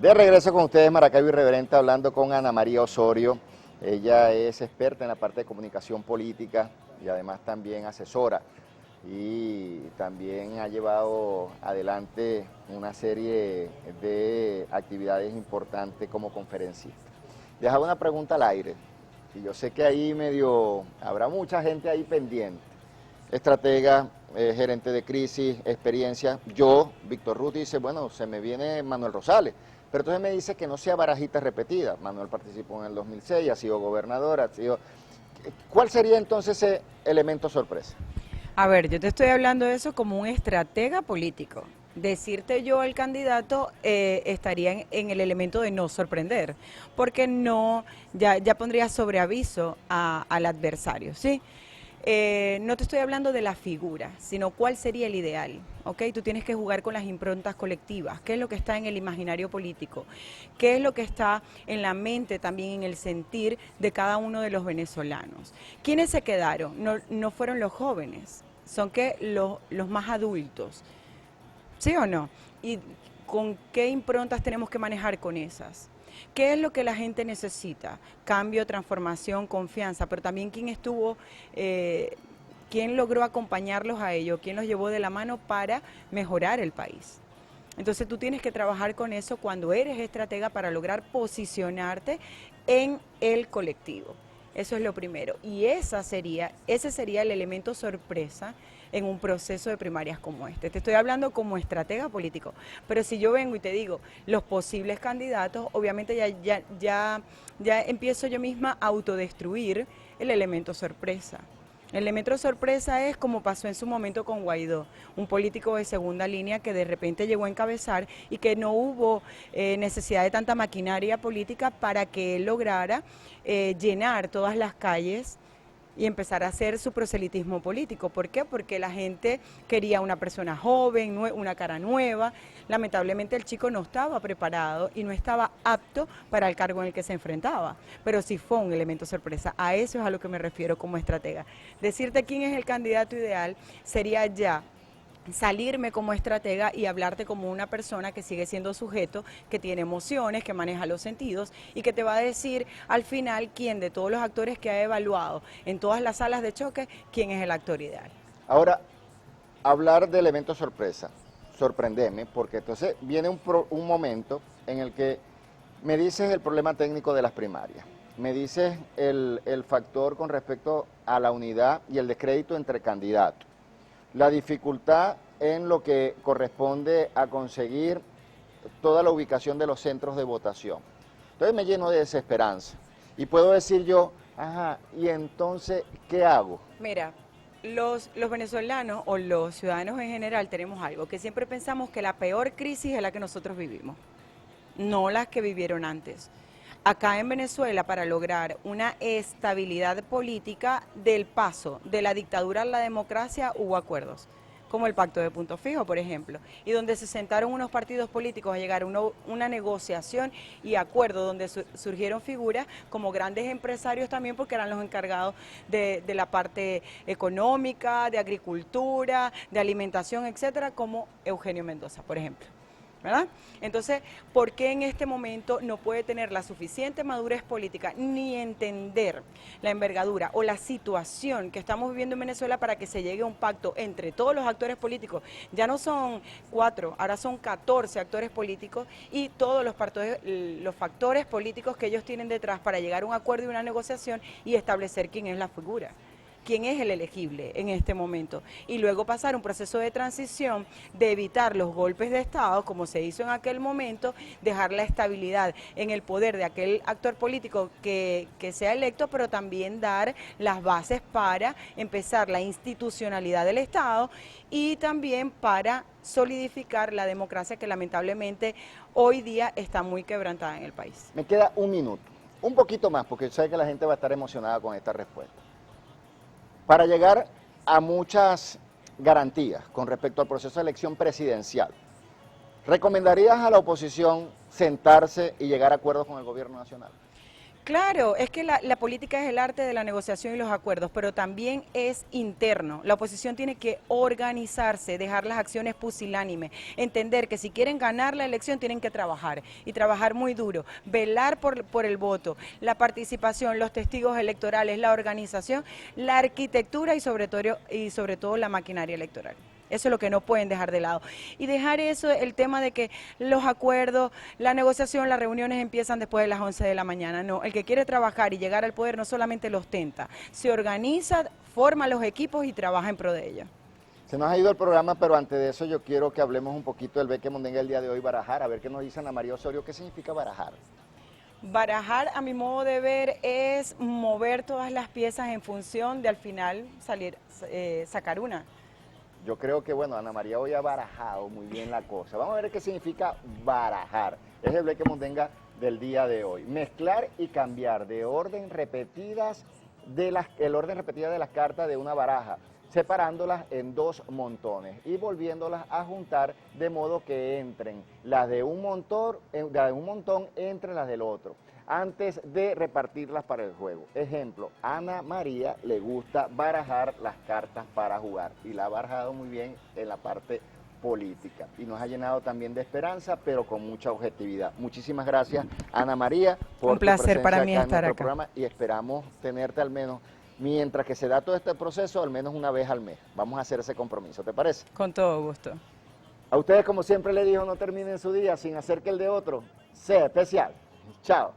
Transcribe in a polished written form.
De regreso con ustedes, Maracaibo Irreverente, hablando con Ana María Osorio. Ella es experta en la parte de comunicación política y además también asesora. Y también ha llevado adelante una serie de actividades importantes como conferencista. Dejaba una pregunta al aire, y yo sé que ahí habrá mucha gente ahí pendiente. Estratega, gerente de crisis, experiencia. Yo, Víctor Ruth, dice, bueno, se me viene Manuel Rosales. Pero entonces me dice que no sea barajita repetida. Manuel participó en el 2006, ha sido gobernador, ha sido... ¿Cuál sería entonces ese elemento sorpresa? A ver, yo te estoy hablando de eso como un estratega político. Decirte yo al candidato estaría en el elemento de no sorprender, porque no, ya pondría sobre aviso al adversario, ¿sí? No te estoy hablando de la figura, sino cuál sería el ideal, ¿ok? Tú tienes que jugar con las improntas colectivas, qué es lo que está en el imaginario político, qué es lo que está en la mente, también en el sentir de cada uno de los venezolanos. ¿Quiénes se quedaron? No fueron los jóvenes, son que los más adultos, ¿sí o no? ¿Y con qué improntas tenemos que manejar con esas? ¿Qué es lo que la gente necesita? Cambio, transformación, confianza, pero también quién logró acompañarlos a ello, quién los llevó de la mano para mejorar el país. Entonces tú tienes que trabajar con eso cuando eres estratega para lograr posicionarte en el colectivo. Eso es lo primero. Y ese sería el elemento sorpresa en un proceso de primarias como este. Te estoy hablando como estratega político, pero si yo vengo y te digo los posibles candidatos, obviamente ya empiezo yo misma a autodestruir el elemento sorpresa. El elemento sorpresa es como pasó en su momento con Guaidó, un político de segunda línea que de repente llegó a encabezar y que no hubo necesidad de tanta maquinaria política para que él lograra llenar todas las calles y empezar a hacer su proselitismo político. ¿Por qué? Porque la gente quería una persona joven, una cara nueva. Lamentablemente el chico no estaba preparado y no estaba apto para el cargo en el que se enfrentaba, pero sí fue un elemento sorpresa. A eso es a lo que me refiero como estratega. Decirte quién es el candidato ideal sería ya salirme como estratega y hablarte como una persona que sigue siendo sujeto, que tiene emociones, que maneja los sentidos y que te va a decir al final quién de todos los actores que ha evaluado en todas las salas de choque, quién es el actor ideal. Ahora, hablar del evento sorpresa, sorprendeme, porque entonces viene un momento en el que me dices el problema técnico de las primarias, me dices el factor con respecto a la unidad y el descrédito entre candidatos, la dificultad en lo que corresponde a conseguir toda la ubicación de los centros de votación. Entonces me lleno de desesperanza y puedo decir yo, ajá, ¿y entonces qué hago? Mira, los venezolanos o los ciudadanos en general tenemos algo, que siempre pensamos que la peor crisis es la que nosotros vivimos, no las que vivieron antes. Acá en Venezuela, para lograr una estabilidad política del paso de la dictadura a la democracia, hubo acuerdos, como el Pacto de Punto Fijo, por ejemplo, y donde se sentaron unos partidos políticos a llegar a una negociación y acuerdo, donde surgieron figuras como grandes empresarios también, porque eran los encargados de la parte económica, de agricultura, de alimentación, etcétera, como Eugenio Mendoza, por ejemplo. ¿Verdad? Entonces, ¿por qué en este momento no puede tener la suficiente madurez política ni entender la envergadura o la situación que estamos viviendo en Venezuela para que se llegue a un pacto entre todos los actores políticos? Ya no son 4, ahora son 14 actores políticos y todos los factores políticos que ellos tienen detrás para llegar a un acuerdo y una negociación y establecer quién es la figura, quién es el elegible en este momento, y luego pasar un proceso de transición de evitar los golpes de Estado, como se hizo en aquel momento, dejar la estabilidad en el poder de aquel actor político que sea electo, pero también dar las bases para empezar la institucionalidad del Estado y también para solidificar la democracia que lamentablemente hoy día está muy quebrantada en el país. Me queda un minuto, un poquito más, porque sé que la gente va a estar emocionada con esta respuesta. Para llegar a muchas garantías con respecto al proceso de elección presidencial, ¿recomendarías a la oposición sentarse y llegar a acuerdos con el gobierno nacional? Claro, es que la política es el arte de la negociación y los acuerdos, pero también es interno. La oposición tiene que organizarse, dejar las acciones pusilánimes, entender que si quieren ganar la elección tienen que trabajar y trabajar muy duro, velar por el voto, la participación, los testigos electorales, la organización, la arquitectura y sobre todo la maquinaria electoral. Eso es lo que no pueden dejar de lado. Y dejar eso, el tema de que los acuerdos, la negociación, las reuniones empiezan después de las 11 de la mañana. No, el que quiere trabajar y llegar al poder no solamente lo ostenta, se organiza, forma los equipos y trabaja en pro de ellos. Se nos ha ido el programa, pero antes de eso yo quiero que hablemos un poquito del Beque Mondenga el día de hoy, barajar, a ver qué nos dice Ana María Osorio, ¿qué significa barajar? Barajar, a mi modo de ver, es mover todas las piezas en función de al final sacar una. Yo creo que, bueno, Ana María hoy ha barajado muy bien la cosa. Vamos a ver qué significa barajar. Es el Beque Mondenga del día de hoy. Mezclar y cambiar de orden repetidas el orden repetida de las cartas de una baraja, separándolas en dos montones y volviéndolas a juntar de modo que entren las de un montón entre las del otro, antes de repartirlas para el juego. Ejemplo, Ana María le gusta barajar las cartas para jugar y la ha barajado muy bien en la parte política y nos ha llenado también de esperanza, pero con mucha objetividad. Muchísimas gracias, Ana María, por un placer tu presencia para mí acá estar en nuestro acá. programa y esperamos tenerte al menos, mientras que se da todo este proceso, al menos una vez al mes. Vamos a hacer ese compromiso, ¿te parece? Con todo gusto. A ustedes, como siempre le digo, no terminen su día sin hacer que el de otro sea especial. Chao.